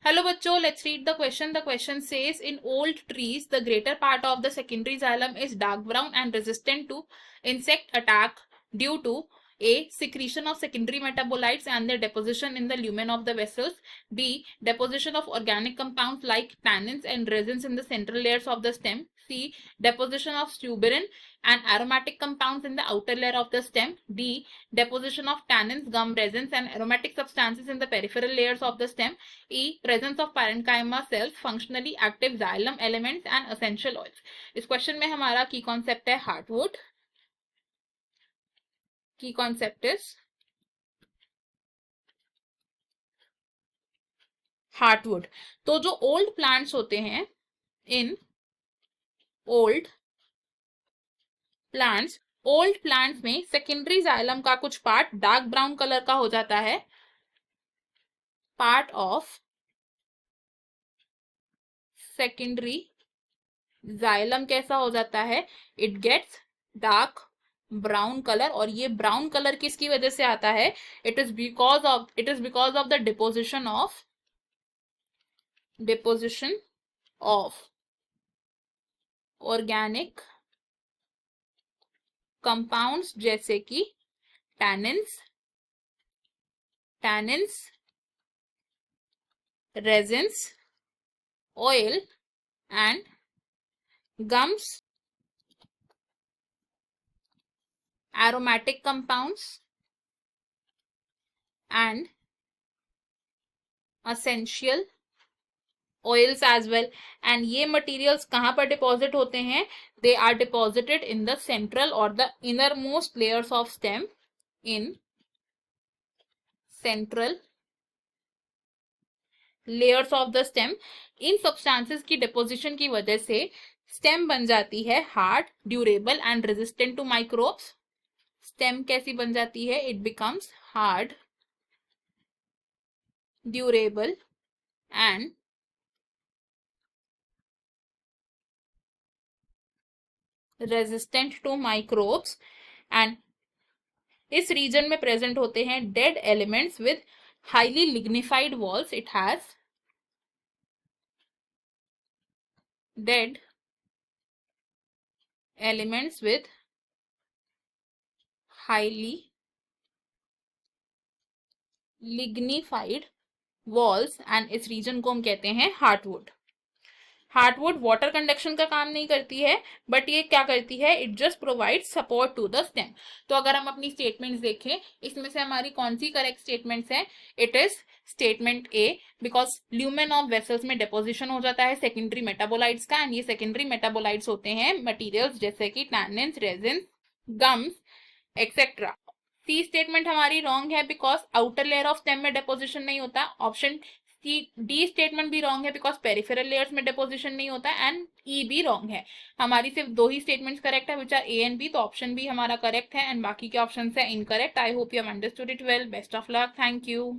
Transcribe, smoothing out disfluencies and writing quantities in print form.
Hello bachcho, let's read the question. The question says, in old trees, the greater part of the secondary xylem is dark brown and resistant to insect attack due to A. Secretion of secondary metabolites and their deposition in the lumen of the vessels. B. Deposition of organic compounds like tannins and resins in the central layers of the stem. C. Deposition of suberin and aromatic compounds in the outer layer of the stem. D. Deposition of tannins, gum, resins and aromatic substances in the peripheral layers of the stem. E. Presence of parenchyma cells, functionally active xylem elements and essential oils. इस question में हमारा की concept है heartwood. की concept is heartwood. तो जो old plants होते हैं, इन ओल्ड प्लांट्स में सेकेंडरी जाइलम का कुछ पार्ट डार्क ब्राउन कलर का हो जाता है. पार्ट ऑफ सेकेंडरी जाइलम कैसा हो जाता है? It gets dark brown colour. और ये ब्राउन कलर किसकी वजह से आता है? It is because of the deposition of organic compounds जैसे कि tannins, resins, oil and gums, aromatic compounds and essential oils as well. and ये materials कहाँ पर deposit होते हैं? They are deposited in the central or the innermost layers of stem. in central layers of the stem. In substances की deposition की वजह से stem बन जाती है hard, durable and resistant to microbes. Stem कैसी बन जाती है? It becomes hard, durable and resistant to microbes. And इस रीजन में प्रेजेंट होते हैं dead elements with highly lignified walls. It has dead elements with highly lignified walls and इस region को हम कहते हैं हार्टवुड. हार्टवुड वाटर कंडक्शन का काम नहीं करती है, बट ये क्या करती है? It just provide support to the stem. तो अगर हम अपनी स्टेटमेंट्स देखें, इसमें से हमारी कौन सी करेक्ट स्टेटमेंट्स है? It is statement A, because lumen of vessels में डिपोजिशन हो जाता है सेकेंडरी मेटाबोलाइट्स का, एंड ये सेकेंडरी मेटाबोलाइट्स होते हैं मटीरियल्स जैसे कि टैनिन्स, रेजिन्स, गम्स एक्सेट्रा. सी स्टेटमेंट हमारी रॉन्ग है because outer layer of stem में डिपोजिशन नहीं होता. ऑप्शन डी स्टेटमेंट भी रॉन्ग है बिकॉज पेरिफेरल लेयर्स में डिपोजिशन नहीं होता. एंड ई भी रॉन्ग है. हमारी सिर्फ दो ही स्टेटमेंट्स करेक्ट है which are A and B. तो ऑप्शन बी हमारा करेक्ट है एंड बाकी के ऑप्शन है incorrect. I hope you have understood it well. Best of luck. Thank you.